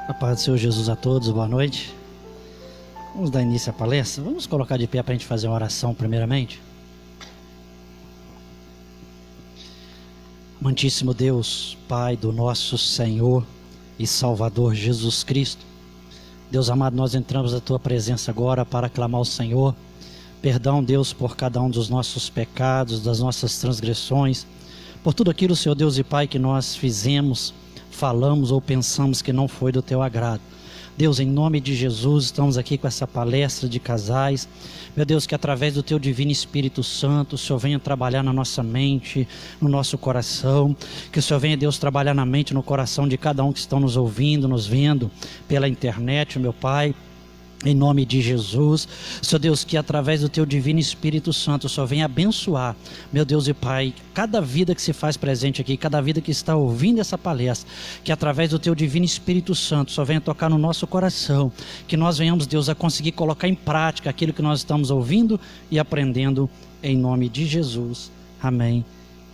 A paz do Senhor Jesus a todos, boa noite. Vamos dar início à palestra. Vamos colocar de pé para a gente fazer uma oração primeiramente. Amantíssimo Deus, Pai do nosso Senhor e Salvador Jesus Cristo, Deus amado, nós entramos na Tua presença agora para clamar ao Senhor perdão, Deus, por cada um dos nossos pecados, das nossas transgressões, por tudo aquilo, Senhor Deus e Pai, que nós fizemos, falamos ou pensamos que não foi do Teu agrado. Deus, em nome de Jesus, estamos aqui com essa palestra de casais. Meu Deus, que através do Teu Divino Espírito Santo, o Senhor venha trabalhar na nossa mente, no nosso coração. Que o Senhor venha, Deus, trabalhar na mente, no coração de cada um que estão nos ouvindo, nos vendo pela internet, meu Pai. Em nome de Jesus, Senhor Deus, que através do Teu Divino Espírito Santo, o Senhor venha abençoar, meu Deus e Pai, cada vida que se faz presente aqui, cada vida que está ouvindo essa palestra, que através do Teu Divino Espírito Santo, o Senhor venha tocar no nosso coração, que nós venhamos, Deus, a conseguir colocar em prática aquilo que nós estamos ouvindo e aprendendo, em nome de Jesus. Amém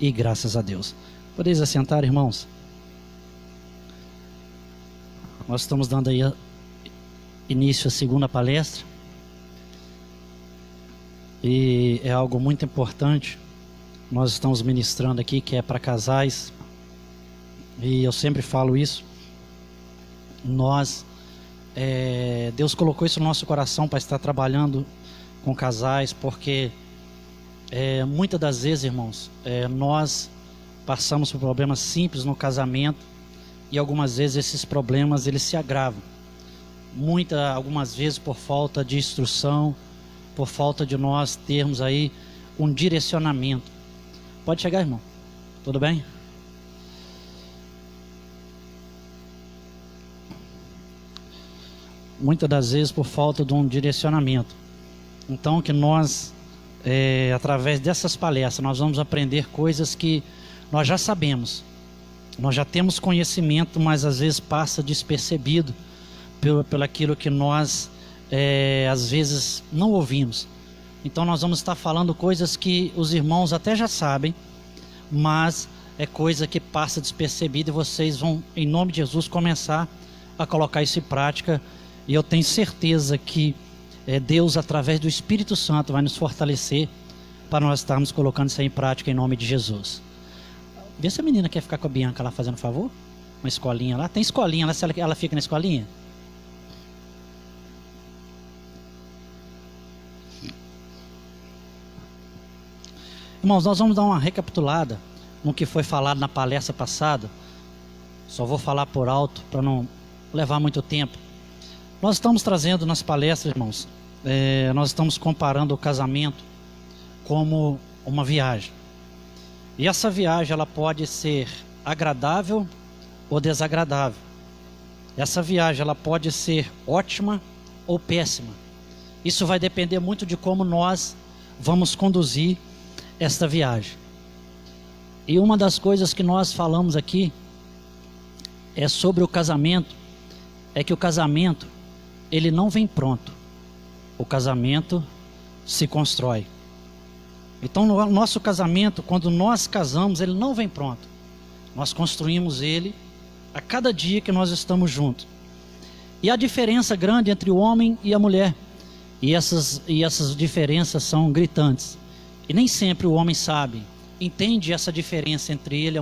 e graças a Deus. Podeis assentar, irmãos? Nós estamos dando aí início à segunda palestra e é algo muito importante. Nós estamos ministrando aqui, que é para casais, e eu sempre falo isso. Deus colocou isso no nosso coração para estar trabalhando com casais, porque muitas das vezes, irmãos, nós passamos por problemas simples no casamento e algumas vezes esses problemas eles se agravam. Algumas vezes por falta de instrução, por falta de nós termos aí um direcionamento. Pode chegar, irmão. Tudo bem? Muitas das vezes por falta de um direcionamento. Então que nós, através dessas palestras, nós vamos aprender coisas que nós já sabemos. Nós já temos conhecimento, mas às vezes passa despercebido pelo aquilo que nós às vezes não ouvimos. Então nós vamos estar falando coisas que os irmãos até já sabem, mas é coisa que passa despercebida, e vocês vão, em nome de Jesus, começar a colocar isso em prática. E eu tenho certeza que Deus, através do Espírito Santo, vai nos fortalecer para nós estarmos colocando isso aí em prática, em nome de Jesus. Vê se a menina quer ficar com a Bianca lá, fazendo favor. Uma escolinha lá, tem escolinha lá, se ela fica na escolinha. Irmãos, nós vamos dar uma recapitulada no que foi falado na palestra passada. Só vou falar por alto para não levar muito tempo. Nós estamos trazendo nas palestras, irmãos, nós estamos comparando o casamento como uma viagem. E essa viagem ela pode ser agradável ou desagradável. Essa viagem ela pode ser ótima ou péssima. Isso vai depender muito de como nós vamos conduzir esta viagem. E uma das coisas que nós falamos aqui é sobre o casamento, é que o casamento ele não vem pronto. O casamento se constrói. Então no nosso casamento, quando nós casamos, ele não vem pronto. Nós construímos ele a cada dia que nós estamos juntos. E a diferença grande entre o homem e a mulher, e essas diferenças são gritantes. E nem sempre o homem entende essa diferença entre ele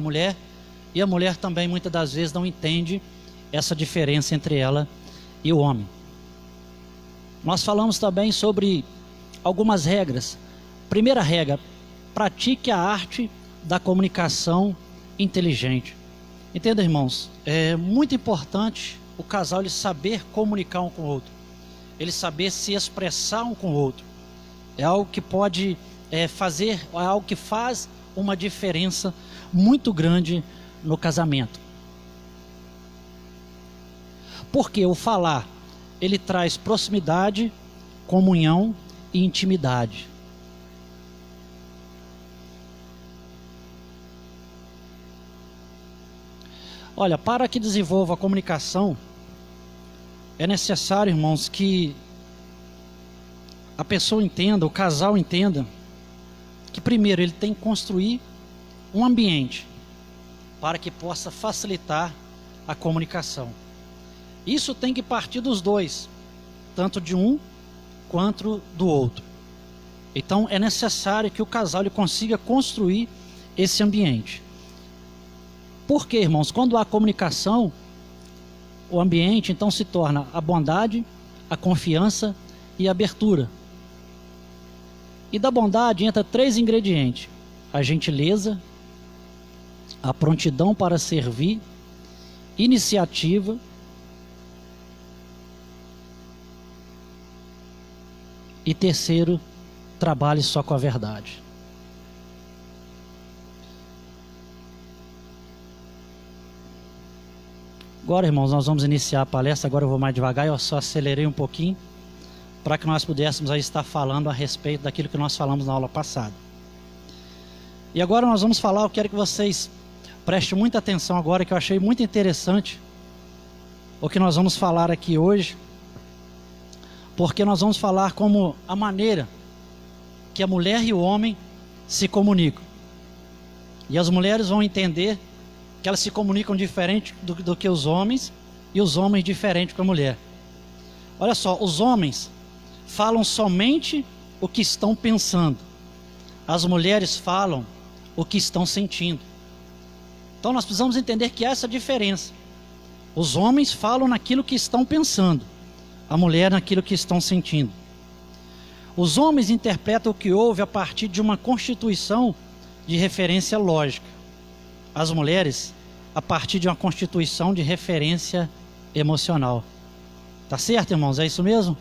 e a mulher também muitas das vezes não entende essa diferença entre ela e o homem. Nós falamos também sobre algumas regras. Primeira regra: pratique a arte da comunicação inteligente. Entenda, irmãos, é muito importante o casal ele saber comunicar um com o outro, ele saber se expressar um com o outro. É algo que pode é algo que faz uma diferença muito grande no casamento. Porque o falar, ele traz proximidade, comunhão e intimidade. Olha, para que desenvolva a comunicação, é necessário, irmãos, que a pessoa entenda, o casal entenda, que primeiro ele tem que construir um ambiente para que possa facilitar a comunicação. Isso tem que partir dos dois, tanto de um quanto do outro. Então é necessário que o casal ele consiga construir esse ambiente. Porque, irmãos, quando há comunicação, o ambiente então se torna a bondade, a confiança e a abertura. E da bondade entra 3 ingredientes: a gentileza, a prontidão para servir, iniciativa e terceiro, trabalhe só com a verdade. Agora, irmãos, nós vamos iniciar a palestra. Agora eu vou mais devagar, eu só acelerei um pouquinho para que nós pudéssemos aí estar falando a respeito daquilo que nós falamos na aula passada. E agora nós vamos falar, eu quero que vocês prestem muita atenção agora, que eu achei muito interessante o que nós vamos falar aqui hoje, porque nós vamos falar como a maneira que a mulher e o homem se comunicam. E as mulheres vão entender que elas se comunicam diferente do que os homens, e os homens diferente com a mulher. Olha só, os homens falam somente o que estão pensando. As mulheres falam o que estão sentindo. Então nós precisamos entender que há essa diferença. Os homens falam naquilo que estão pensando, a mulher naquilo que estão sentindo. Os homens interpretam o que houve a partir de uma constituição de referência lógica. As mulheres, a partir de uma constituição de referência emocional. Tá certo, irmãos? É isso mesmo?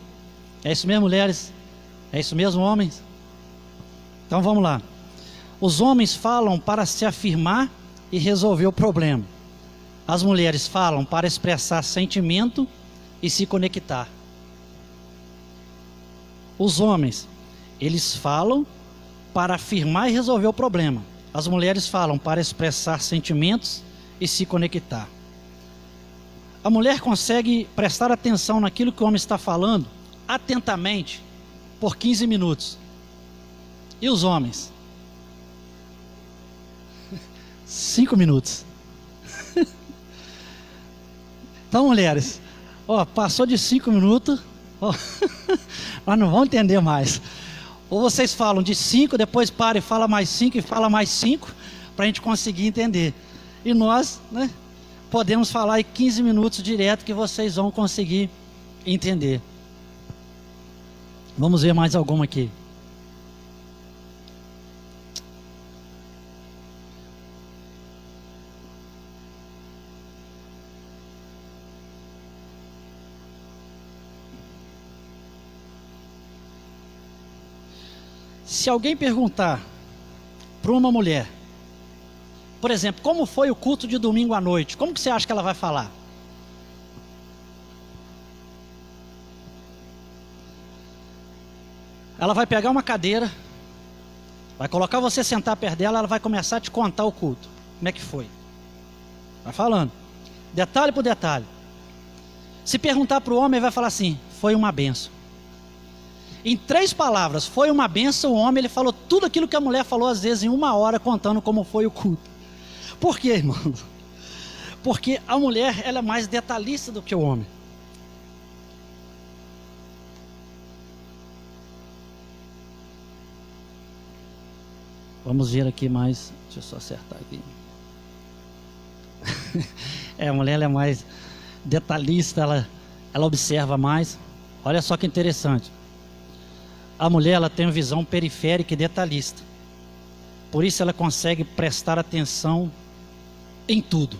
É isso mesmo, mulheres? É isso mesmo, homens? Então vamos lá. Os homens falam para se afirmar e resolver o problema. As mulheres falam para expressar sentimento e se conectar. Os homens, eles falam para afirmar e resolver o problema. As mulheres falam para expressar sentimentos e se conectar. A mulher consegue prestar atenção naquilo que o homem está falando atentamente por 15 minutos. E os homens? 5 minutos. Então, mulheres, passou de 5 minutos, nós não vamos entender mais. Ou vocês falam de 5, depois para e fala mais 5 e fala mais 5, para a gente conseguir entender. E nós, podemos falar em 15 minutos direto que vocês vão conseguir entender. Vamos ver mais alguma aqui. Se alguém perguntar para uma mulher, por exemplo, como foi o culto de domingo à noite, como que você acha que ela vai falar? Ela vai pegar uma cadeira, vai colocar você sentar perto dela, ela vai começar a te contar o culto. Como é que foi? Vai falando, detalhe por detalhe. Se perguntar para o homem, ele vai falar assim: foi uma bênção. Em 3 palavras, foi uma bênção. O homem, ele falou tudo aquilo que a mulher falou, às vezes em 1 hora, contando como foi o culto. Por quê, irmão? Porque a mulher, ela é mais detalhista do que o homem. Vamos ver aqui mais. Deixa eu só acertar aqui. A mulher, ela é mais detalhista, ela observa mais. Olha só que interessante. A mulher, ela tem uma visão periférica e detalhista. Por isso ela consegue prestar atenção em tudo.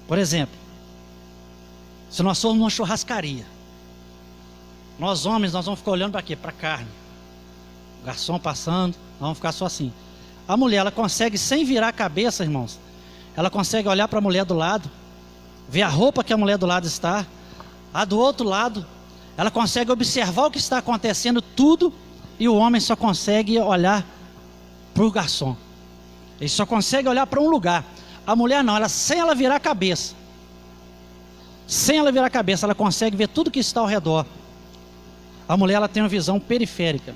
Por exemplo, se nós formos numa churrascaria, nós homens, nós vamos ficar olhando para quê? Para a carne. O garçom passando, nós vamos ficar só assim. A mulher, ela consegue, sem virar a cabeça, irmãos, ela consegue olhar para a mulher do lado, ver a roupa que a mulher do lado está, a do outro lado, ela consegue observar o que está acontecendo tudo, e o homem só consegue olhar para o garçom. Ele só consegue olhar para um lugar. A mulher não, ela, sem ela virar a cabeça, ela consegue ver tudo que está ao redor. A mulher, ela tem uma visão periférica.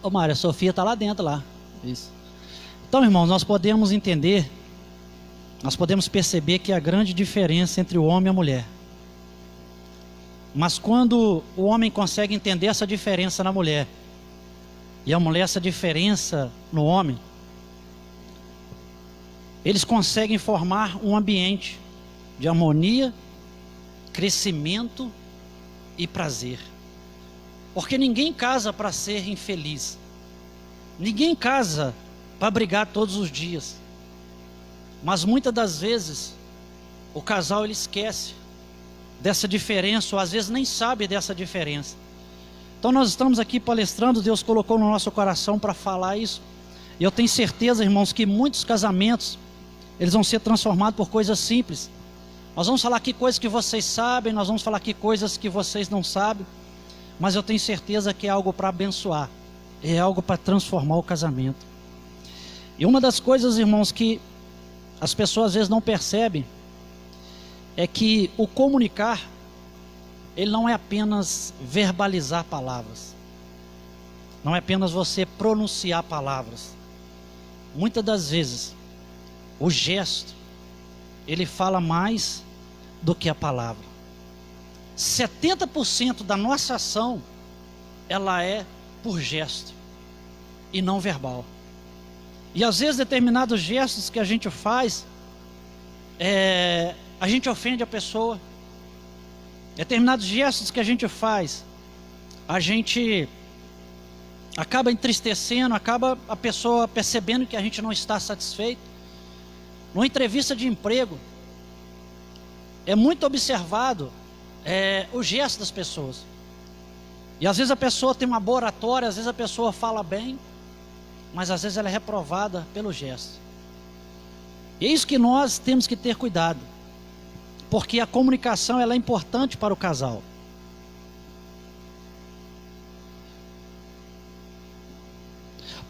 Ô Mário, a Sofia está lá dentro lá. Isso. Então, irmãos, nós podemos entender, nós podemos perceber que há grande diferença entre o homem e a mulher. Mas quando o homem consegue entender essa diferença na mulher, e a mulher essa diferença no homem, eles conseguem formar um ambiente de harmonia, crescimento e prazer. Porque ninguém casa para ser infeliz. Ninguém casa para brigar todos os dias. Mas muitas das vezes o casal ele esquece dessa diferença, ou às vezes nem sabe dessa diferença. Então nós estamos aqui palestrando, Deus colocou no nosso coração para falar isso. E eu tenho certeza, irmãos, que muitos casamentos eles vão ser transformados por coisas simples. Nós vamos falar aqui coisas que vocês sabem, nós vamos falar aqui coisas que vocês não sabem, mas eu tenho certeza que é algo para abençoar, é algo para transformar o casamento. E uma das coisas, irmãos, que as pessoas às vezes não percebem, é que o comunicar, ele não é apenas verbalizar palavras, não é apenas você pronunciar palavras. Muitas das vezes, o gesto, ele fala mais do que a palavra. 70% da nossa ação, ela é por gesto e não verbal. E às vezes determinados gestos que a gente faz, a gente ofende a pessoa. Determinados gestos que a gente faz, a gente acaba entristecendo, acaba a pessoa percebendo que a gente não está satisfeito. Numa entrevista de emprego, é muito observado o gesto das pessoas. E às vezes a pessoa tem uma boa oratória, às vezes a pessoa fala bem, mas às vezes ela é reprovada pelo gesto. E é isso que nós temos que ter cuidado, porque a comunicação ela é importante para o casal.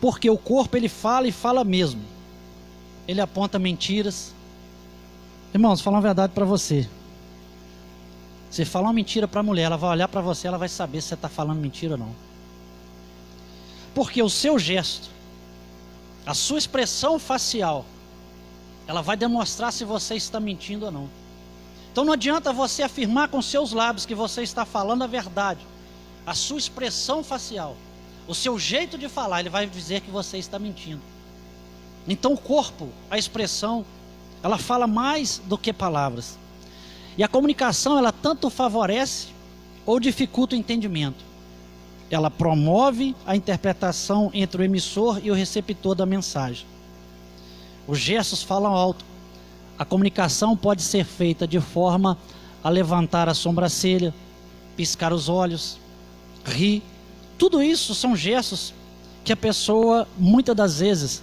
Porque o corpo ele fala e fala mesmo. Ele aponta mentiras. Irmãos, vou falar uma verdade para você. Você falar uma mentira para a mulher, ela vai olhar para você, ela vai saber se você está falando mentira ou não. Porque o seu gesto, a sua expressão facial, ela vai demonstrar se você está mentindo ou não. Então não adianta você afirmar com seus lábios que você está falando a verdade. A sua expressão facial, o seu jeito de falar, ele vai dizer que você está mentindo. Então o corpo, a expressão, ela fala mais do que palavras. E a comunicação, ela tanto favorece ou dificulta o entendimento. Ela promove a interpretação entre o emissor e o receptor da mensagem. Os gestos falam alto. A comunicação pode ser feita de forma a levantar a sobrancelha, piscar os olhos, rir. Tudo isso são gestos que a pessoa, muitas das vezes,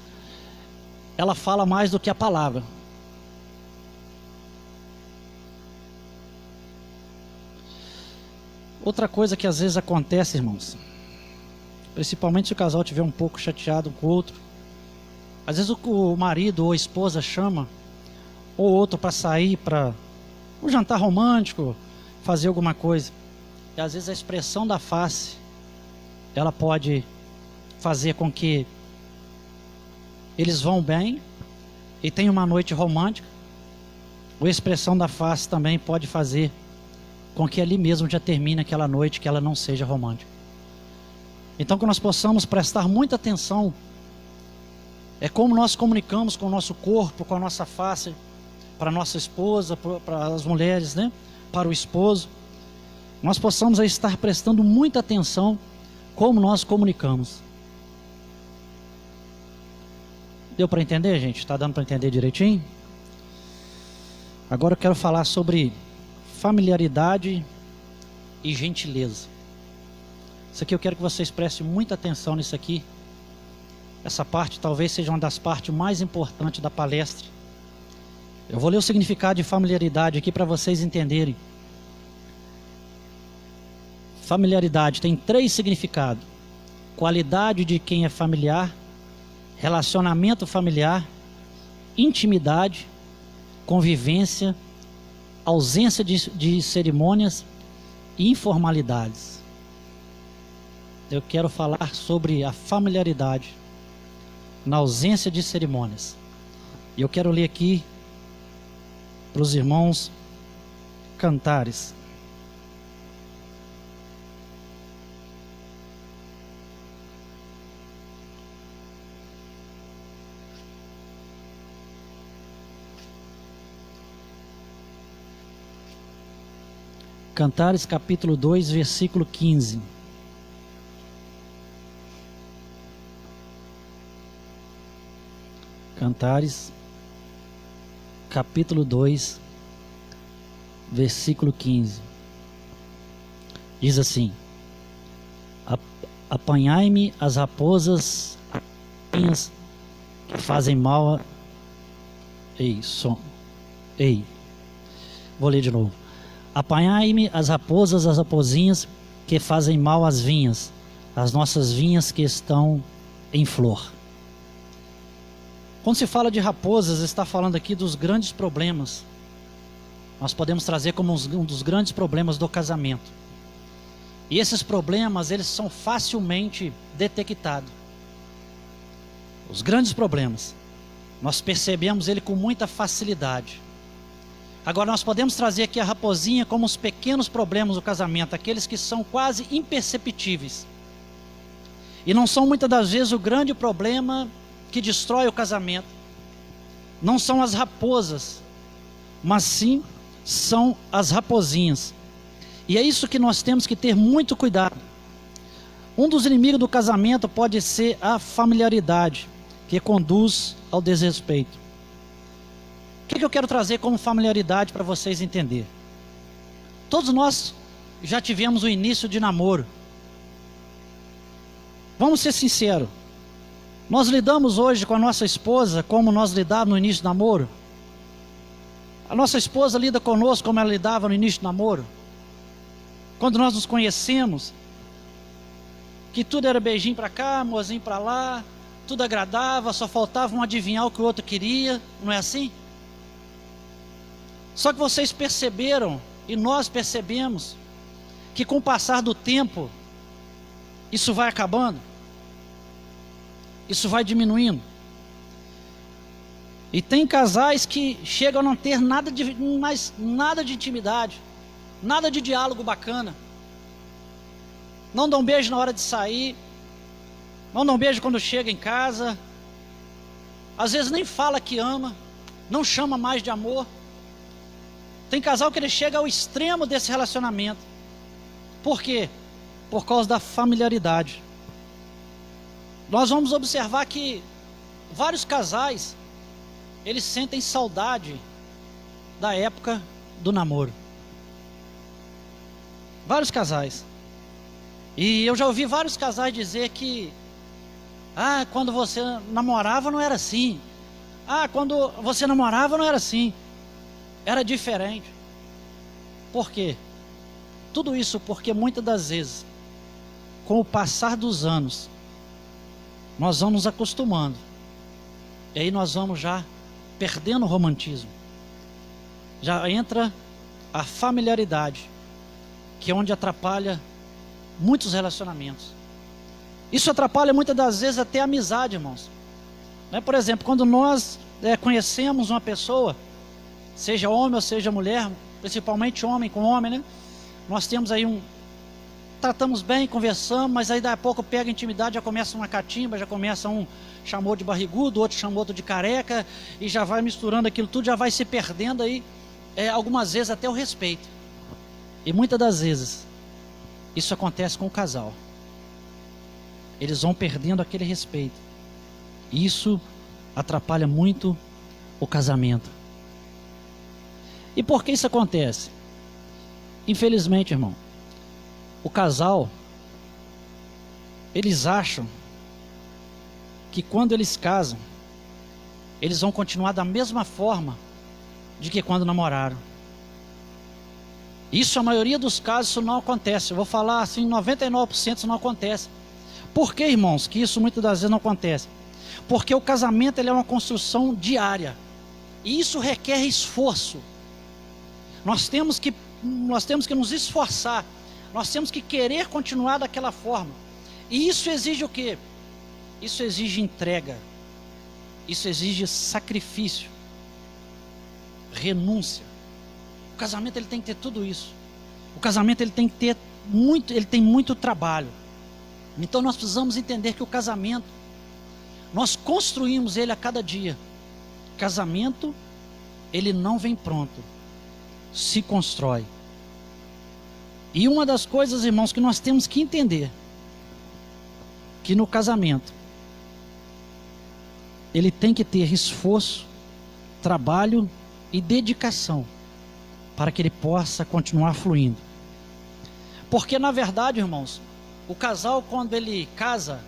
ela fala mais do que a palavra. Outra coisa que às vezes acontece, irmãos, principalmente se o casal estiver um pouco chateado um com o outro, às vezes o marido ou a esposa chama ou outro para sair para um jantar romântico, fazer alguma coisa, e às vezes a expressão da face, ela pode fazer com que eles vão bem e tenham uma noite romântica, ou a expressão da face também pode fazer com que ali mesmo já termine aquela noite, que ela não seja romântica. Então que nós possamos prestar muita atenção como nós comunicamos com o nosso corpo, com a nossa face, para a nossa esposa, para as mulheres, né? Para o esposo. Nós possamos aí estar prestando muita atenção como nós comunicamos. Deu para entender, gente? Está dando para entender direitinho? Agora eu quero falar sobre familiaridade e gentileza. Isso aqui eu quero que vocês prestem muita atenção nisso aqui. Essa parte talvez seja uma das partes mais importantes da palestra. Eu vou ler o significado de familiaridade aqui para vocês entenderem. Familiaridade tem 3 significados: qualidade de quem é familiar, relacionamento familiar, intimidade, convivência, ausência de cerimônias e informalidades. Eu quero falar sobre a familiaridade. na ausência de cerimônias. E eu quero ler aqui para os irmãos Cantares. Cantares capítulo 2, versículo 15. Cantares capítulo 2, versículo 15. Diz assim: apanhai-me as raposas que fazem mal vou ler de novo. Apanhai-me as raposas, as raposinhas que fazem mal às vinhas, as nossas vinhas que estão em flor. Quando se fala de raposas, está falando aqui dos grandes problemas. Nós podemos trazer como um dos grandes problemas do casamento. E esses problemas, eles são facilmente detectados. Os grandes problemas, nós percebemos ele com muita facilidade. Agora nós podemos trazer aqui a raposinha como os pequenos problemas do casamento, aqueles que são quase imperceptíveis. E não são muitas das vezes o grande problema que destrói o casamento. Não são as raposas, mas sim são as raposinhas. E é isso que nós temos que ter muito cuidado. Um dos inimigos do casamento pode ser a familiaridade, que conduz ao desrespeito. O que eu quero trazer como familiaridade para vocês entenderem? Todos nós já tivemos o início de namoro. Vamos ser sinceros. Nós lidamos hoje com a nossa esposa como nós lidávamos no início do namoro? A nossa esposa lida conosco como ela lidava no início do namoro? Quando nós nos conhecemos, que tudo era beijinho para cá, amorzinho para lá, tudo agradava, só faltava um adivinhar o que o outro queria, não é assim? Só que vocês perceberam, e nós percebemos, que com o passar do tempo, isso vai acabando, isso vai diminuindo. E tem casais que chegam a não ter nada de intimidade, nada de diálogo bacana. Não dão beijo na hora de sair, não dão beijo quando chega em casa, às vezes nem fala que ama, não chama mais de amor. Tem casal que ele chega ao extremo desse relacionamento. Por quê? Por causa da familiaridade. Nós vamos observar que vários casais, eles sentem saudade da época do namoro. Vários casais. E eu já ouvi vários casais dizer que quando você namorava não era assim. Quando você namorava não era assim. Era diferente. Por quê? Tudo isso porque muitas das vezes, com o passar dos anos, nós vamos nos acostumando. E aí nós vamos já perdendo o romantismo. Já entra a familiaridade, que é onde atrapalha muitos relacionamentos. Isso atrapalha muitas das vezes até a amizade, irmãos. Por exemplo, quando nós conhecemos uma pessoa, seja homem ou seja mulher, principalmente homem com homem, né? Nós temos aí tratamos bem, conversamos, mas aí daí a pouco pega a intimidade, já começa uma catimba, já começa um chamou de barrigudo, outro chamou outro de careca, e já vai misturando aquilo tudo, já vai se perdendo aí, algumas vezes até o respeito. E muitas das vezes, isso acontece com o casal. Eles vão perdendo aquele respeito. E isso atrapalha muito o casamento. E por que isso acontece? Infelizmente, irmão, o casal, eles acham que quando eles casam, eles vão continuar da mesma forma de que quando namoraram. Isso, a maioria dos casos, isso não acontece. Eu vou falar assim, 99% isso não acontece. Por que, irmãos, que isso muitas das vezes não acontece? Porque o casamento ele é uma construção diária. E isso requer esforço. Nós temos que nos esforçar. Nós temos que querer continuar daquela forma. E isso exige o quê? Isso exige entrega. Isso exige sacrifício, renúncia. O casamento ele tem que ter tudo isso. O casamento ele tem que ter muito, ele tem muito trabalho. Então nós precisamos entender que o casamento, nós construímos ele a cada dia. Casamento, ele não vem pronto, se constrói. E uma das coisas, irmãos, que nós temos que entender, que no casamento, ele tem que ter esforço, trabalho e dedicação, para que ele possa continuar fluindo. Porque na verdade, irmãos, o casal quando ele casa,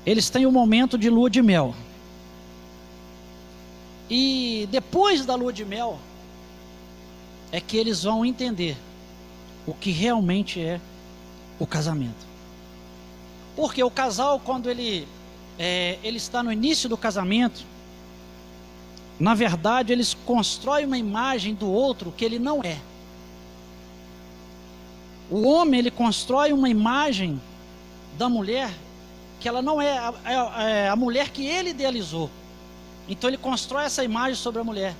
eles têm um momento de lua de mel. E depois da lua de mel, é que eles vão entender o que realmente é o casamento. Porque o casal, quando ele está no início do casamento, na verdade eles constroem uma imagem do outro que ele não é. O homem, ele constrói uma imagem da mulher que ela não é a mulher que ele idealizou. Então ele constrói essa imagem sobre a mulher.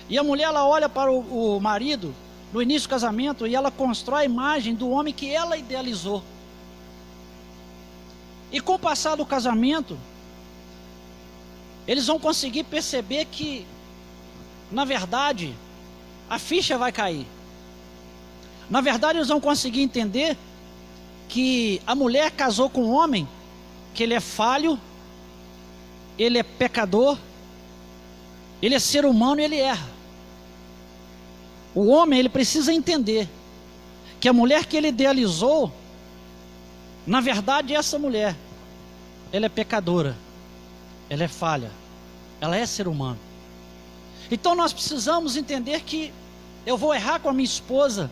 E a mulher, ela olha para o marido no início do casamento e ela constrói a imagem do homem que ela idealizou. E com o passar do casamento, eles vão conseguir perceber que, na verdade, a ficha vai cair. Na verdade, eles vão conseguir entender que a mulher casou com um homem, que ele é falho, ele é pecador, ele é ser humano e ele erra. O homem, ele precisa entender que a mulher que ele idealizou, na verdade, essa mulher, ela é pecadora, ela é falha, ela é ser humano. Então nós precisamos entender que eu vou errar com a minha esposa,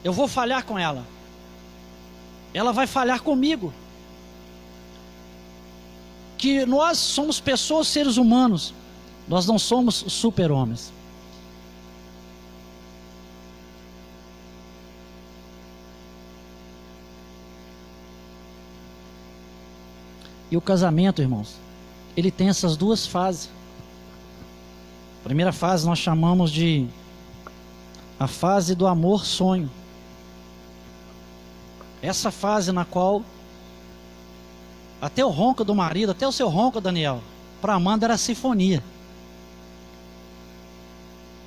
eu vou falhar com ela, ela vai falhar comigo. Que nós somos pessoas, seres humanos, nós não somos super-homens. E o casamento, irmãos, ele tem essas duas fases. A primeira fase nós chamamos de a fase do amor-sonho. Essa fase na qual até o ronco do marido, até o seu ronco, Daniel, para Amanda era sinfonia.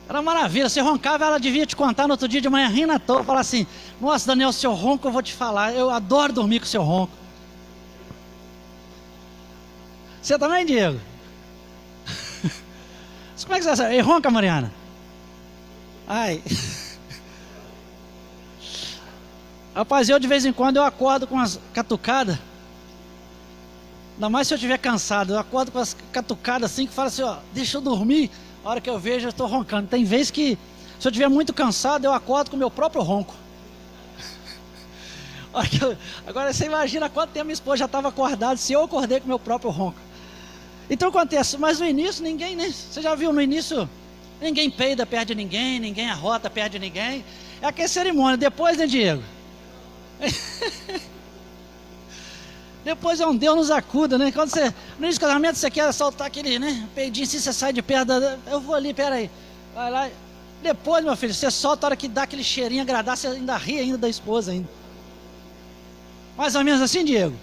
Era maravilha, você roncava, ela devia te contar no outro dia de manhã, rindo à toa, falar assim: nossa, Daniel, seu ronco eu vou te falar, eu adoro dormir com seu ronco. Você também, Diego? Como é que você sabe? Ele ronca, Mariana? Ai. Rapaz, eu de vez em quando eu acordo com umas catucadas. Ainda mais se eu estiver cansado. Eu acordo com as catucadas assim, que fala assim, ó, deixa eu dormir. A hora que eu vejo, eu estou roncando. Tem vezes que, se eu estiver muito cansado, eu acordo com o meu próprio ronco. Agora você imagina quanto tempo minha esposa já estava acordada, se eu acordei com o meu próprio ronco. Então acontece, mas no início ninguém, né? Você já viu no início, ninguém peida perto de ninguém, ninguém arrota perto de ninguém. É aquela cerimônia, depois, né, Diego? Depois é um Deus nos acuda, né? Quando você, no início do casamento, você quer soltar aquele, né, peidinho assim, você sai de perto, eu vou ali, peraí, vai lá. Depois, meu filho, você solta a hora que dá aquele cheirinho agradável, você ainda ri ainda da esposa ainda. Mais ou menos assim, Diego?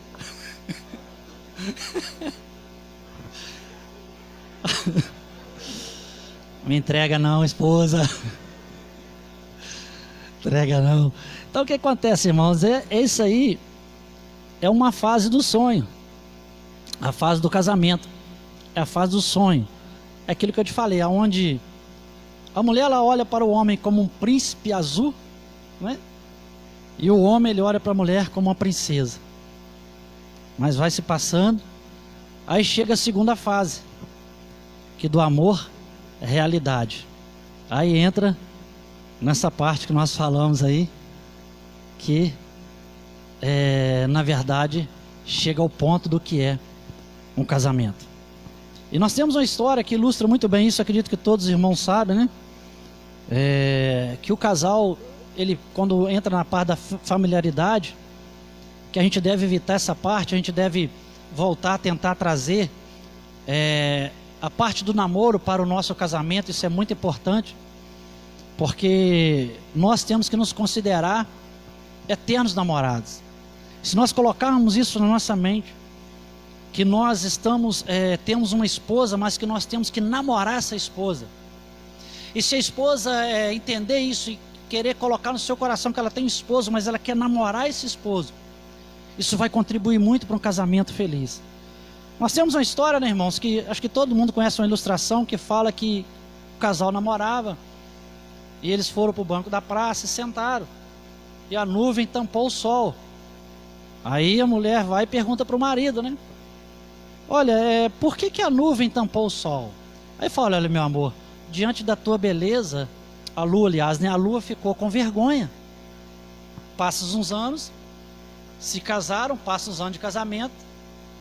Me entrega não, esposa. Entrega não. Então o que acontece, irmãos? Isso aí é uma fase do sonho. A fase do casamento. É a fase do sonho. É aquilo que eu te falei, aonde a mulher ela olha para o homem como um príncipe azul, né? E o homem ele olha para a mulher como uma princesa. Mas vai se passando. Aí chega a segunda fase, que do amor é realidade. Aí entra nessa parte que nós falamos aí, que na verdade chega ao ponto do que é um casamento. E nós temos uma história que ilustra muito bem isso, acredito que todos os irmãos sabem, né? Que o casal, ele quando entra na parte da familiaridade, que a gente deve evitar essa parte, a gente deve voltar a tentar trazer a parte do namoro para o nosso casamento. Isso é muito importante, porque nós temos que nos considerar eternos namorados. Se nós colocarmos isso na nossa mente, que nós temos uma esposa, mas que nós temos que namorar essa esposa, e se a esposa entender isso e querer colocar no seu coração que ela tem um esposo, mas ela quer namorar esse esposo, isso vai contribuir muito para um casamento feliz. Nós temos uma história, né, irmãos, que acho que todo mundo conhece, uma ilustração que fala que o casal namorava e eles foram para o banco da praça e sentaram, e a nuvem tampou o sol. Aí a mulher vai e pergunta para o marido, né? Olha, por que a nuvem tampou o sol? Aí fala: olha, meu amor, diante da tua beleza, a lua, aliás, né? A lua ficou com vergonha. Passam uns anos, se casaram, passam os anos de casamento,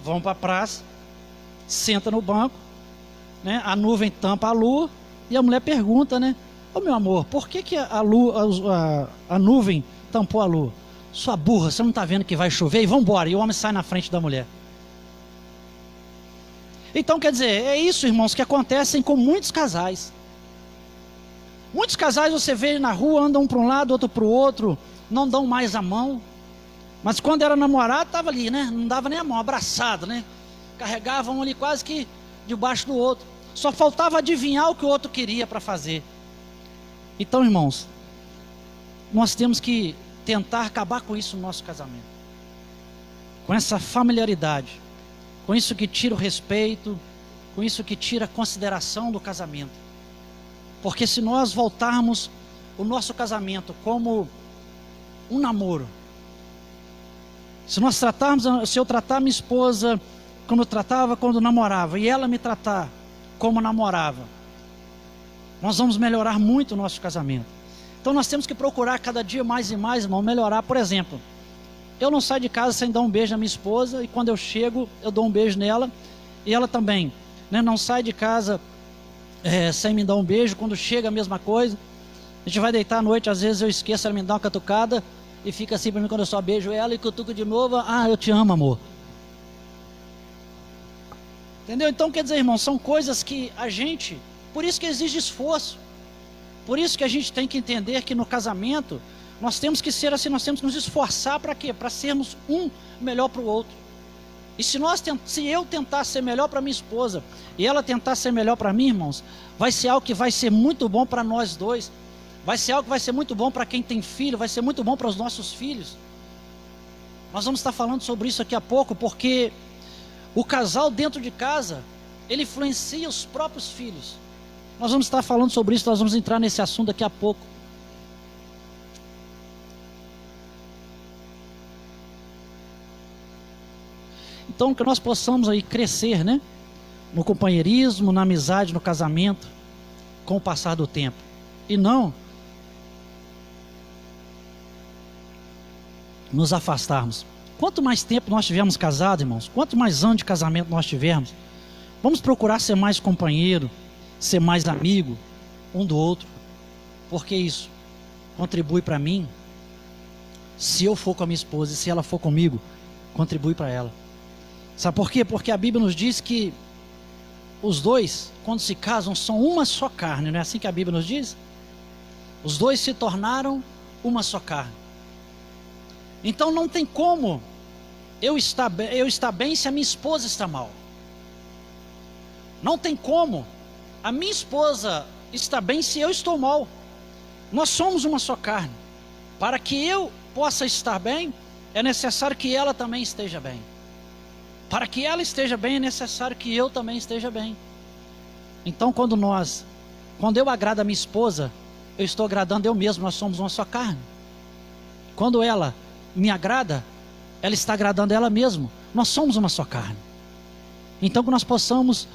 vão para a praça, senta no banco, né? A nuvem tampa a lua e a mulher pergunta, né? Ô meu amor, por que a nuvem tampou a lua? Sua burra, você não está vendo que vai chover? E vamos embora. E o homem sai na frente da mulher. Então, quer dizer, é isso, irmãos, que acontecem com muitos casais. Muitos casais você vê na rua, andam um para um lado, outro para o outro, não dão mais a mão. Mas quando era namorado, estava ali, né? Não dava nem a mão, abraçado, né? Carregavam ali quase que debaixo do outro. Só faltava adivinhar o que o outro queria para fazer. Então, irmãos, nós temos que tentar acabar com isso no nosso casamento, com essa familiaridade, com isso que tira o respeito, com isso que tira a consideração do casamento. Porque se nós voltarmos o nosso casamento como um namoro, se eu tratar minha esposa como eu tratava quando namorava, e ela me tratar como namorava, nós vamos melhorar muito o nosso casamento. Então nós temos que procurar cada dia mais e mais, irmão, melhorar. Por exemplo, eu não saio de casa sem dar um beijo na minha esposa, e quando eu chego, eu dou um beijo nela, e ela também, né? Não sai de casa sem me dar um beijo. Quando chega, a mesma coisa. A gente vai deitar à noite, às vezes eu esqueço, ela me dá uma catucada, e fica assim para mim quando eu só beijo ela, e cutuco de novo: ah, eu te amo, amor. Entendeu? Então, quer dizer, irmão, são coisas que por isso que exige esforço. Por isso que a gente tem que entender que no casamento nós temos que ser assim, nós temos que nos esforçar para quê? Para sermos um melhor para o outro. E se eu tentar ser melhor para minha esposa e ela tentar ser melhor para mim, irmãos, vai ser algo que vai ser muito bom para nós dois. Vai ser algo que vai ser muito bom para quem tem filho, vai ser muito bom para os nossos filhos. Nós vamos estar falando sobre isso daqui a pouco, porque o casal dentro de casa, ele influencia os próprios filhos. Nós vamos estar falando sobre isso, nós vamos entrar nesse assunto daqui a pouco. Então, que nós possamos aí crescer, né? No companheirismo, na amizade, no casamento, com o passar do tempo. E não nos afastarmos. Quanto mais tempo nós tivermos casados, irmãos, quanto mais anos de casamento nós tivermos, vamos procurar ser mais companheiro, ser mais amigo um do outro, porque isso contribui para mim. Se eu for com a minha esposa e se ela for comigo, contribui para ela. Sabe por quê? Porque a Bíblia nos diz que os dois, quando se casam, são uma só carne. Não é assim que a Bíblia nos diz? Os dois se tornaram uma só carne. Então não tem como eu estar bem se a minha esposa está mal. Não tem como a minha esposa está bem se eu estou mal. Nós somos uma só carne. Para que eu possa estar bem, é necessário que ela também esteja bem. Para que ela esteja bem, é necessário que eu também esteja bem. Então quando eu agrado a minha esposa, eu estou agradando eu mesmo, nós somos uma só carne. Quando ela me agrada, ela está agradando ela mesma, nós somos uma só carne. Então que nós possamos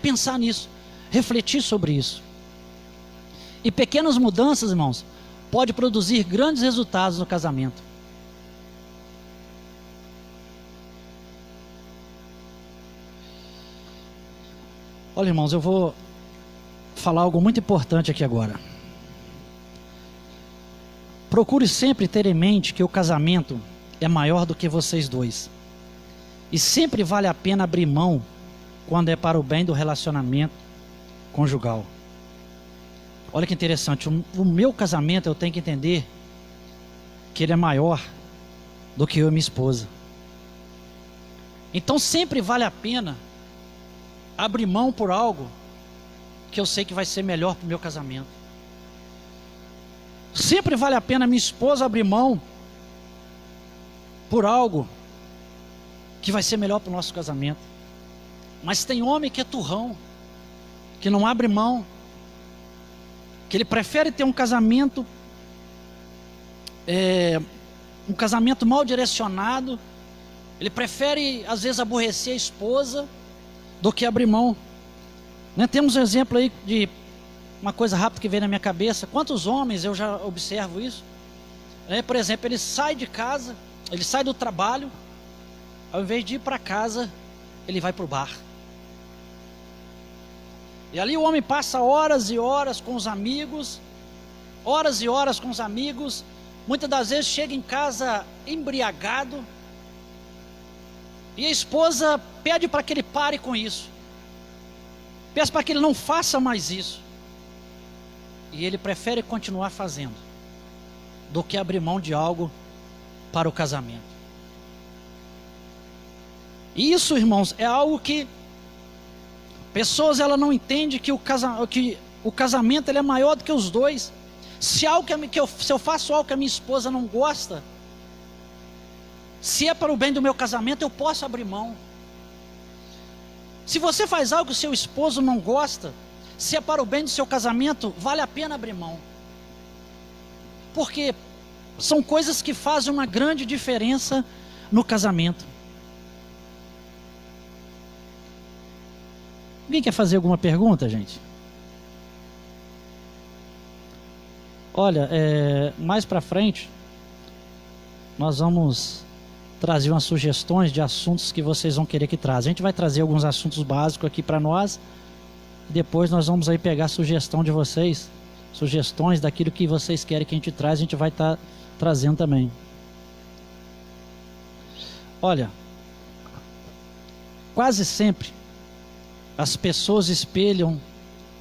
pensar nisso, refletir sobre isso. E pequenas mudanças, irmãos, pode produzir grandes resultados no casamento. Olha, irmãos, eu vou falar algo muito importante aqui agora. Procure sempre ter em mente que o casamento é maior do que vocês dois. E sempre vale a pena abrir mão quando é para o bem do relacionamento conjugal. Olha que interessante, o meu casamento eu tenho que entender que ele é maior do que eu e minha esposa. Então sempre vale a pena abrir mão por algo que eu sei que vai ser melhor para o meu casamento. Sempre vale a pena minha esposa abrir mão por algo que vai ser melhor para o nosso casamento. Mas tem homem que é turrão, que não abre mão, que ele prefere ter um casamento mal direcionado. Ele prefere às vezes aborrecer a esposa do que abrir mão, né? Temos um exemplo aí de uma coisa rápida que veio na minha cabeça. Quantos homens eu já observo isso, por exemplo, ele sai de casa, ele sai do trabalho, ao invés de ir para casa, ele vai para o bar. E ali o homem passa horas e horas com os amigos, muitas das vezes chega em casa embriagado, e a esposa pede para que ele pare com isso, pede para que ele não faça mais isso, e ele prefere continuar fazendo, do que abrir mão de algo para o casamento. E isso, irmãos, é algo que pessoas ela não entendem que o casamento ele é maior do que os dois. Se eu faço algo que a minha esposa não gosta, se é para o bem do meu casamento, eu posso abrir mão. Se você faz algo que o seu esposo não gosta, se é para o bem do seu casamento, vale a pena abrir mão. Porque são coisas que fazem uma grande diferença no casamento. Alguém quer fazer alguma pergunta, gente? Olha, mais para frente, nós vamos trazer umas sugestões de assuntos que vocês vão querer que traga. A gente vai trazer alguns assuntos básicos aqui para nós. Depois nós vamos aí pegar a sugestão de vocês, sugestões daquilo que vocês querem que a gente traz, a gente vai estar trazendo também. Olha, quase sempre as pessoas espelham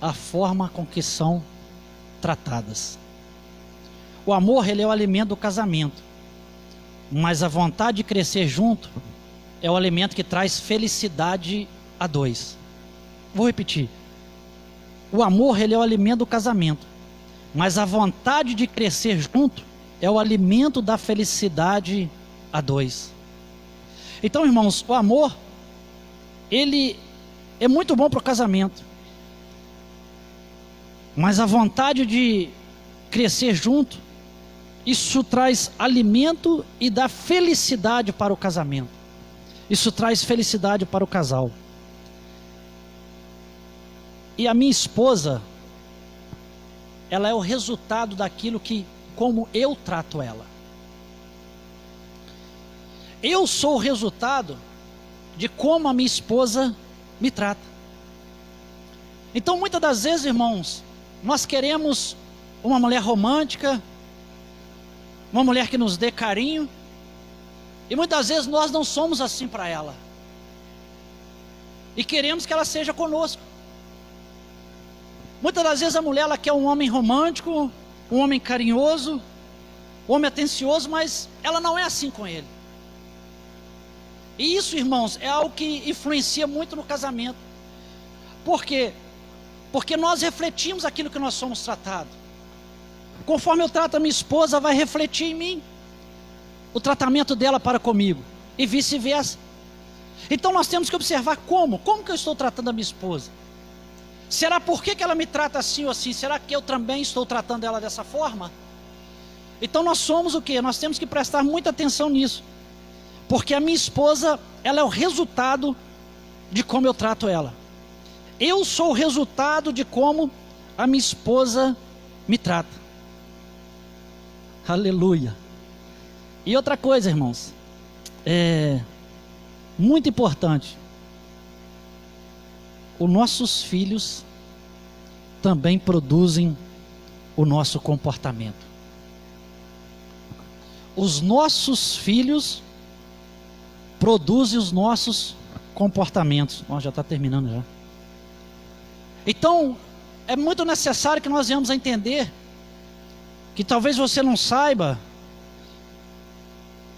a forma com que são tratadas. O amor, ele é o alimento do casamento, mas a vontade de crescer junto é o alimento que traz felicidade a dois. Vou repetir. O amor, ele é o alimento do casamento, mas a vontade de crescer junto é o alimento da felicidade a dois. Então, irmãos, o amor, ele é muito bom para o casamento, mas a vontade de crescer junto, isso traz alimento e dá felicidade para o casamento. Isso traz felicidade para o casal. E a minha esposa, ela é o resultado daquilo que, como eu trato ela. Eu sou o resultado de como a minha esposa me trata. Então muitas das vezes, irmãos, nós queremos uma mulher romântica, uma mulher que nos dê carinho, e muitas vezes nós não somos assim para ela, e queremos que ela seja conosco. Muitas das vezes a mulher ela quer um homem romântico, um homem carinhoso, um homem atencioso, mas ela não é assim com ele. E isso, irmãos, é algo que influencia muito no casamento. Por quê? Porque nós refletimos aquilo que nós somos tratados. Conforme eu trato a minha esposa, vai refletir em mim o tratamento dela para comigo, e vice-versa. Então nós temos que observar como que eu estou tratando a minha esposa. Será por que ela me trata assim ou assim? Será que eu também estou tratando ela dessa forma? Então nós somos o quê? Nós temos que prestar muita atenção nisso, porque a minha esposa, ela é o resultado de como eu trato ela. Eu sou o resultado de como a minha esposa me trata. Aleluia. E outra coisa, irmãos, muito importante, os nossos filhos também produzem o nosso comportamento. os nossos filhos produzem os nossos comportamentos. Já está terminando já. Então, é muito necessário que nós venhamos a entender que talvez você não saiba,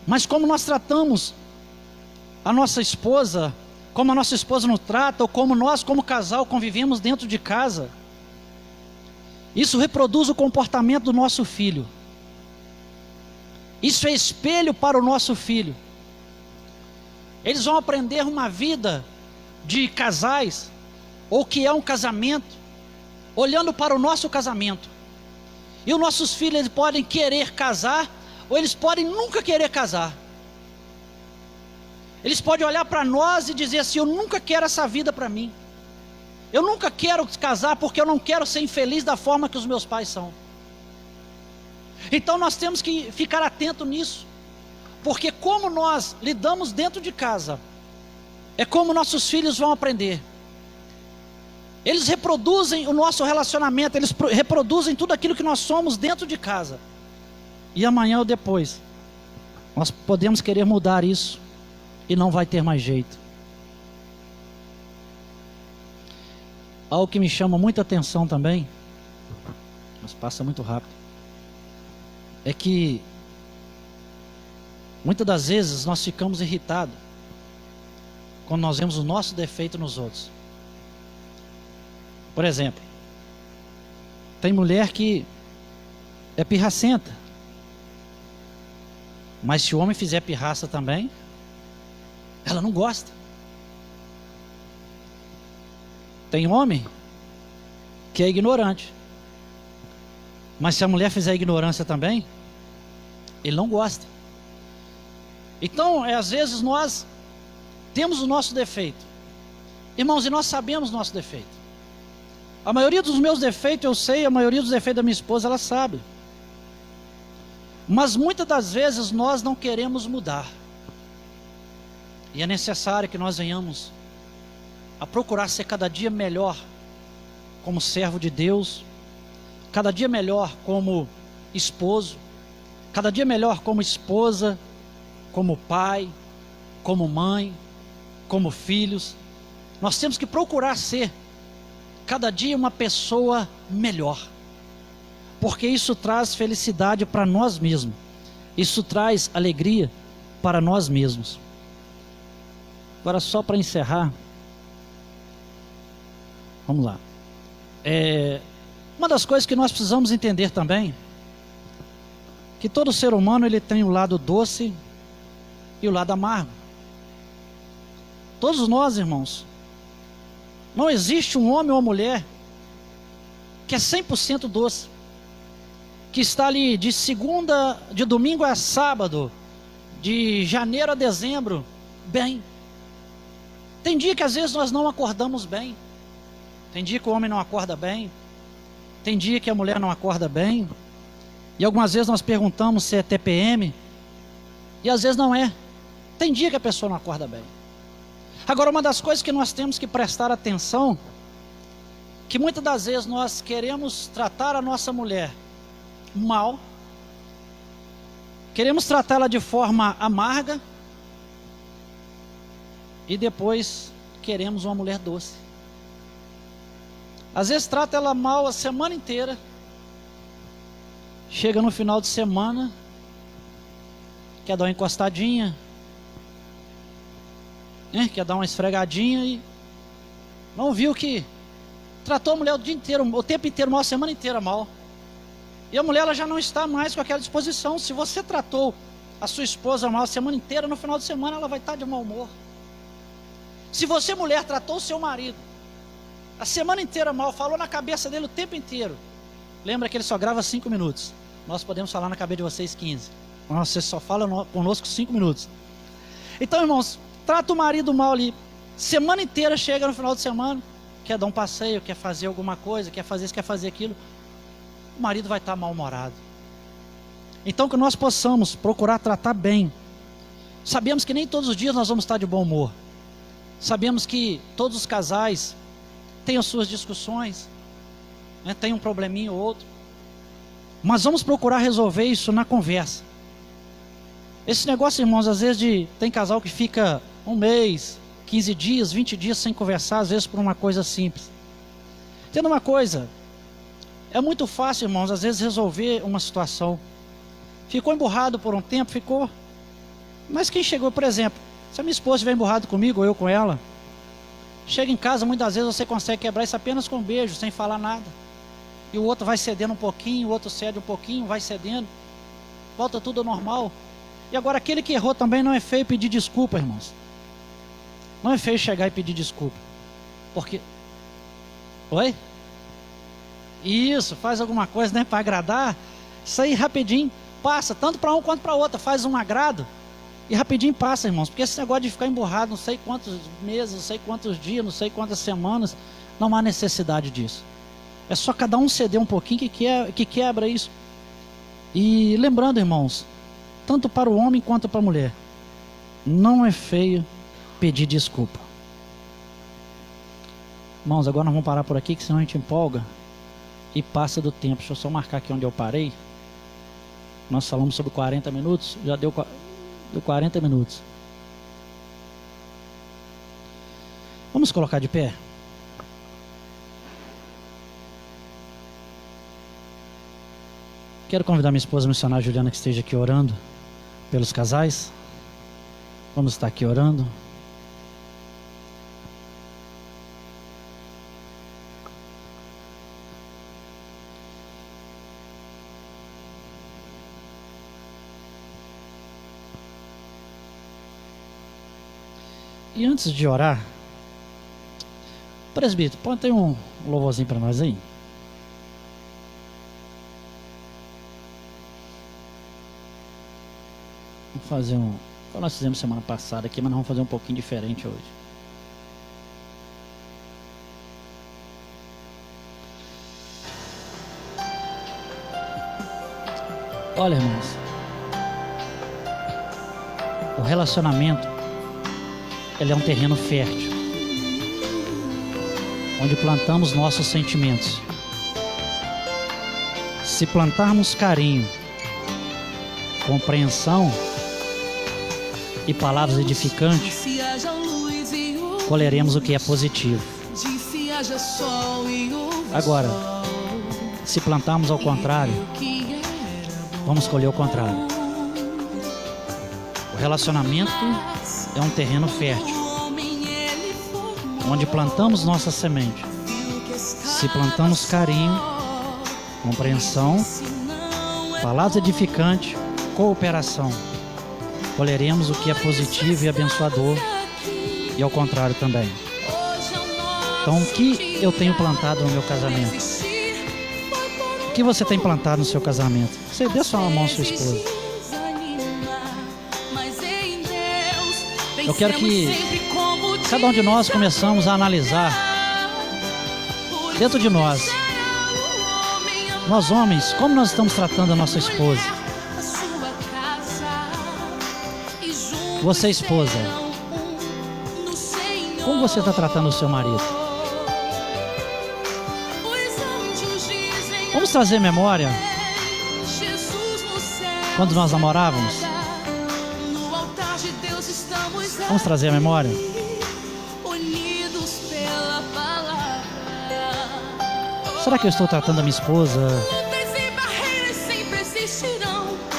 mas como nós tratamos a nossa esposa, como a nossa esposa nos trata, ou como nós, como casal, convivemos dentro de casa, isso reproduz o comportamento do nosso filho. Isso é espelho para o nosso filho. Eles vão aprender uma vida de casais, ou que é um casamento, olhando para o nosso casamento. E os nossos filhos, eles podem querer casar, ou eles podem nunca querer casar. Eles podem olhar para nós e dizer assim: eu nunca quero essa vida para mim. Eu nunca quero casar porque eu não quero ser infeliz da forma que os meus pais são. Então nós temos que ficar atento nisso, porque como nós lidamos dentro de casa, é como nossos filhos vão aprender. Eles reproduzem o nosso relacionamento, eles reproduzem tudo aquilo que nós somos dentro de casa. E amanhã ou depois, nós podemos querer mudar isso, e não vai ter mais jeito. Algo que me chama muita atenção também, mas passa muito rápido, é que muitas das vezes nós ficamos irritados quando nós vemos o nosso defeito nos outros. Por exemplo, tem mulher que é pirracenta, mas se o homem fizer pirraça também, ela não gosta. Tem homem que é ignorante, mas se a mulher fizer ignorância também, ele não gosta. Então, às vezes nós temos o nosso defeito, irmãos, e nós sabemos o nosso defeito. A maioria dos meus defeitos eu sei, a maioria dos defeitos da minha esposa ela sabe. Mas muitas das vezes nós não queremos mudar. E é necessário que nós venhamos a procurar ser cada dia melhor como servo de Deus, cada dia melhor como esposo, cada dia melhor como esposa, como pai, como mãe, como filhos. Nós temos que procurar ser cada dia uma pessoa melhor, porque isso traz felicidade para nós mesmos, isso traz alegria para nós mesmos. Agora, só para encerrar, vamos lá. Uma das coisas que nós precisamos entender também, que todo ser humano ele tem o lado doce e o lado amargo. Todos nós, irmãos, não existe um homem ou uma mulher que é 100% doce, que está ali de domingo a sábado, de janeiro a dezembro, bem. Tem dia que às vezes nós não acordamos bem, tem dia que o homem não acorda bem, tem dia que a mulher não acorda bem, e algumas vezes nós perguntamos se é TPM, e às vezes não é. Tem dia que a pessoa não acorda bem. Agora, uma das coisas que nós temos que prestar atenção, que muitas das vezes nós queremos tratar a nossa mulher mal, queremos tratá-la de forma amarga, e depois queremos uma mulher doce. Às vezes trata ela mal a semana inteira, chega no final de semana, quer dar uma encostadinha, quer dar uma esfregadinha, e não viu que tratou a mulher o dia inteiro, o tempo inteiro mal, a semana inteira mal. E a mulher ela já não está mais com aquela disposição. Se você tratou a sua esposa mal a semana inteira, no final de semana ela vai estar de mau humor. Se você, mulher, tratou o seu marido a semana inteira mal, falou na cabeça dele o tempo inteiro, lembra que ele só grava 5 minutos. Nós podemos falar na cabeça de vocês 15. Mas você só fala conosco 5 minutos. Então, irmãos, trata o marido mal ali, semana inteira, chega no final de semana, quer dar um passeio, quer fazer alguma coisa, quer fazer isso, quer fazer aquilo, o marido vai estar mal-humorado. Então que nós possamos procurar tratar bem. Sabemos que nem todos os dias nós vamos estar de bom humor. Sabemos que todos os casais têm as suas discussões, tem um probleminha ou outro, mas vamos procurar resolver isso na conversa. Esse negócio, irmãos, às vezes tem casal que fica um mês, 15 dias, 20 dias sem conversar, às vezes por uma coisa simples. Entenda uma coisa, é muito fácil, irmãos, às vezes resolver uma situação. Ficou emburrado por um tempo, ficou. Mas quem chegou, por exemplo, se a minha esposa estiver emburrado comigo, ou eu com ela, chega em casa, muitas vezes você consegue quebrar isso apenas com um beijo, sem falar nada. E o outro vai cedendo um pouquinho, o outro cede um pouquinho, vai cedendo, volta tudo ao normal. E agora aquele que errou também não é feio pedir desculpa, irmãos. Não é feio chegar e pedir desculpa. Porque... Oi? Isso, faz alguma coisa, né, para agradar. Isso aí rapidinho passa, tanto para um quanto para outro. Faz um agrado e rapidinho passa, irmãos. Porque esse negócio de ficar emburrado, não sei quantos meses, não sei quantos dias, não sei quantas semanas, não há necessidade disso. É só cada um ceder um pouquinho que quebra isso. E lembrando, irmãos, tanto para o homem quanto para a mulher, não é feio pedir desculpa. Irmãos, agora nós vamos parar por aqui, que senão a gente empolga e passa do tempo. Deixa eu só marcar aqui onde eu parei. Nós falamos sobre 40 minutos, já deu 40 minutos. Vamos colocar de pé? Quero convidar minha esposa missionária Juliana que esteja aqui orando pelos casais. Vamos estar aqui orando. E antes de orar, presbítero, pode ter um louvorzinho para nós aí? Vamos fazer um... Nós fizemos semana passada aqui, mas nós vamos fazer um pouquinho diferente hoje. Olha, irmãos, o relacionamento, ele é um terreno fértil, onde plantamos nossos sentimentos. Se plantarmos carinho, compreensão e palavras edificantes, colheremos o que é positivo. Agora, se plantarmos ao contrário, vamos colher o contrário. O relacionamento é um terreno fértil, onde plantamos nossa semente. Se plantamos carinho, compreensão, palavras edificantes, cooperação, colheremos o que é positivo e abençoador, e ao contrário também. Então, o que eu tenho plantado no meu casamento? O que você tem plantado no seu casamento? Você dê só uma mão à sua esposa. Eu quero que cada um de nós começamos a analisar dentro de nós homens, como nós estamos tratando a nossa esposa. Você, esposa, como você está tratando o seu marido? Vamos trazer memória quando nós namorávamos. Vamos trazer a memória. Será que eu estou tratando a minha esposa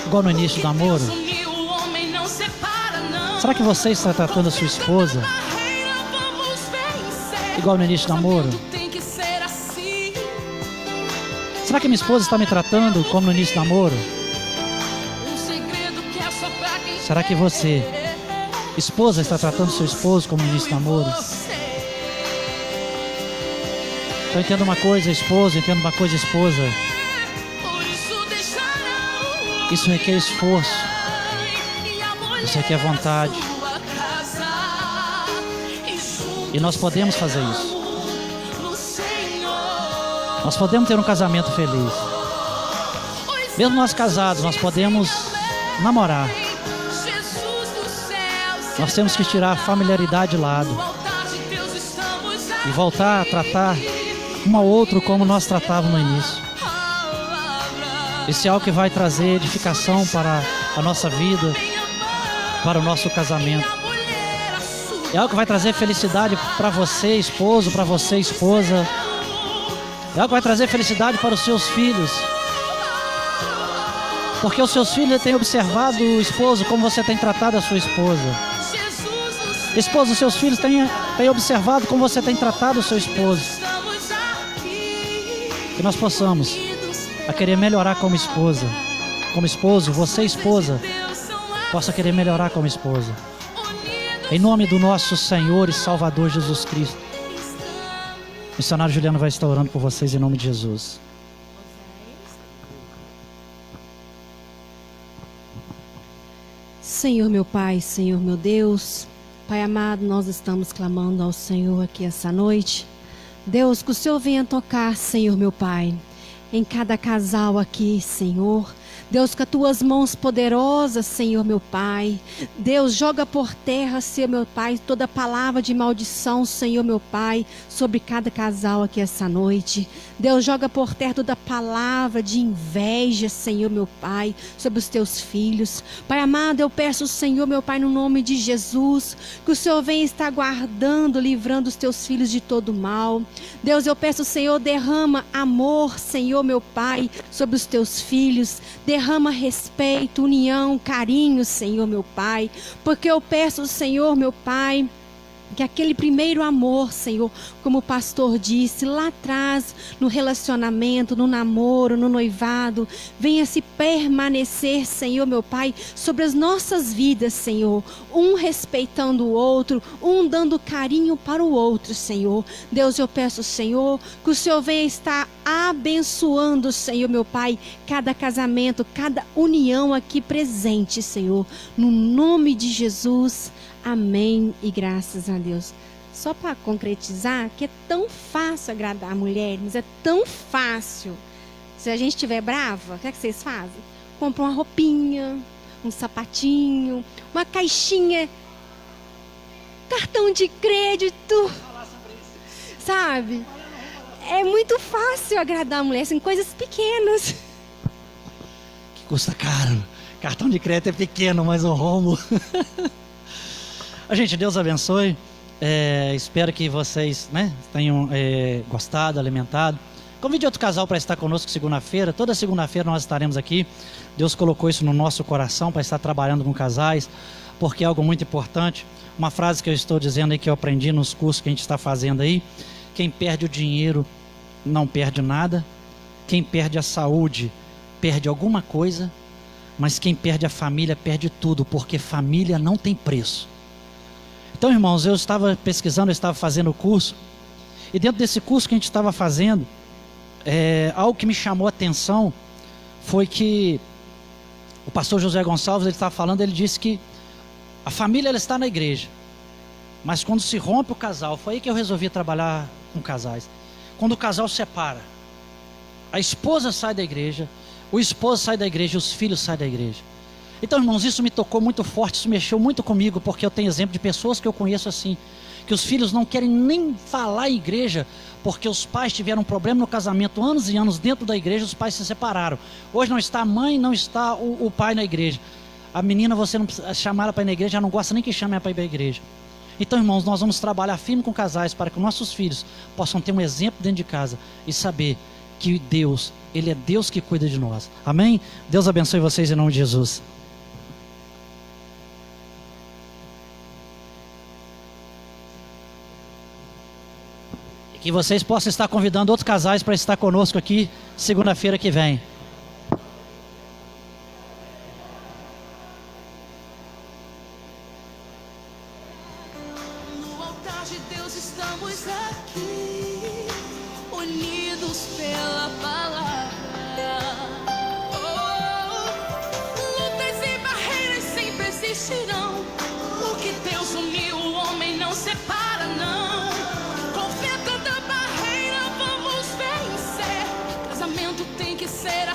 igual no início do namoro? Será que você está tratando a sua esposa igual no início do namoro? Será que minha esposa está me tratando como no início do namoro? Será que você, esposa, está tratando seu esposo como no início do namoro? Então entenda uma coisa, esposa, entenda uma coisa, esposa. Isso requer esforço. Isso requer vontade. E nós podemos fazer isso. Nós podemos ter um casamento feliz. Mesmo nós casados, nós podemos namorar. Nós temos que tirar a familiaridade de lado e voltar a tratar um ao outro como nós tratávamos no início. Esse é algo que vai trazer edificação para a nossa vida, para o nosso casamento. É algo que vai trazer felicidade para você, esposo, para você, esposa. É algo que vai trazer felicidade para os seus filhos. Porque os seus filhos têm observado o esposo como você tem tratado a sua esposa. Esposo, os seus filhos têm observado como você tem tratado o seu esposo. Que nós possamos a querer melhorar como esposa. Como esposo, você esposa, possa querer melhorar como esposa. Em nome do nosso Senhor e Salvador Jesus Cristo. O missionário Juliano vai estar orando por vocês em nome de Jesus. Senhor meu Pai, Senhor meu Deus, Pai amado, nós estamos clamando ao Senhor aqui essa noite. Deus, que o Senhor venha tocar, Senhor meu Pai, em cada casal aqui, Senhor. Deus, com as tuas mãos poderosas, Senhor meu Pai. Deus, joga por terra, Senhor meu Pai, toda palavra de maldição, Senhor meu Pai, sobre cada casal aqui essa noite. Deus, joga por terra toda palavra de inveja, Senhor meu Pai, sobre os teus filhos. Pai amado, eu peço, Senhor meu Pai, no nome de Jesus, que o Senhor venha estar guardando, livrando os teus filhos de todo mal. Deus, eu peço, Senhor, derrama amor, Senhor meu Pai, sobre os teus filhos. Derrama respeito, união, carinho, Senhor meu Pai. Porque eu peço, Senhor meu Pai, que aquele primeiro amor, Senhor, como o pastor disse lá atrás, no relacionamento, no namoro, no noivado, venha se permanecer, Senhor meu Pai, sobre as nossas vidas, Senhor, um respeitando o outro, um dando carinho para o outro, Senhor. Deus, eu peço, Senhor, que o Senhor venha estar abençoando, Senhor meu Pai, cada casamento, cada união aqui presente, Senhor, no nome de Jesus. Amém e graças a Deus. Só para concretizar, que é tão fácil agradar mulheres, é tão fácil. Se a gente estiver brava, o que é que vocês fazem? Compram uma roupinha, um sapatinho, uma caixinha, cartão de crédito, sabe? É muito fácil agradar a mulher, são coisas pequenas. Que custa caro. Cartão de crédito é pequeno, mas o rombo... Gente, Deus abençoe. Espero que vocês, tenham gostado, alimentado. Convide outro casal para estar conosco segunda-feira. Toda segunda-feira nós estaremos aqui. Deus colocou isso no nosso coração para estar trabalhando com casais, porque é algo muito importante. Uma frase que eu estou dizendo aí, que eu aprendi nos cursos que a gente está fazendo aí: quem perde o dinheiro não perde nada. Quem perde a saúde perde alguma coisa. Mas quem perde a família perde tudo, porque família não tem preço. Então, irmãos, eu estava pesquisando, eu estava fazendo o curso, e dentro desse curso que a gente estava fazendo, algo que me chamou a atenção foi que o pastor José Gonçalves, ele estava falando, ele disse que a família ela está na igreja, mas quando se rompe o casal, foi aí que eu resolvi trabalhar com casais. Quando o casal separa, a esposa sai da igreja, o esposo sai da igreja, os filhos saem da igreja. Então, irmãos, isso me tocou muito forte, isso mexeu muito comigo, porque eu tenho exemplo de pessoas que eu conheço assim, que os filhos não querem nem falar em igreja, porque os pais tiveram um problema no casamento, anos e anos dentro da igreja, os pais se separaram. Hoje não está a mãe, não está o pai na igreja. A menina, você não precisa chamar ela para ir na igreja, já não gosta nem que chame ela para ir para a igreja. Então, irmãos, nós vamos trabalhar firme com casais, para que nossos filhos possam ter um exemplo dentro de casa, e saber que Deus, Ele é Deus que cuida de nós. Amém? Deus abençoe vocês em nome de Jesus. Que vocês possam estar convidando outros casais para estar conosco aqui segunda-feira que vem. No altar de Deus estamos aqui, unidos pela palavra. Lutas e barreiras sempre existirão. O que Deus uniu, o homem não separa, não. Tem que ser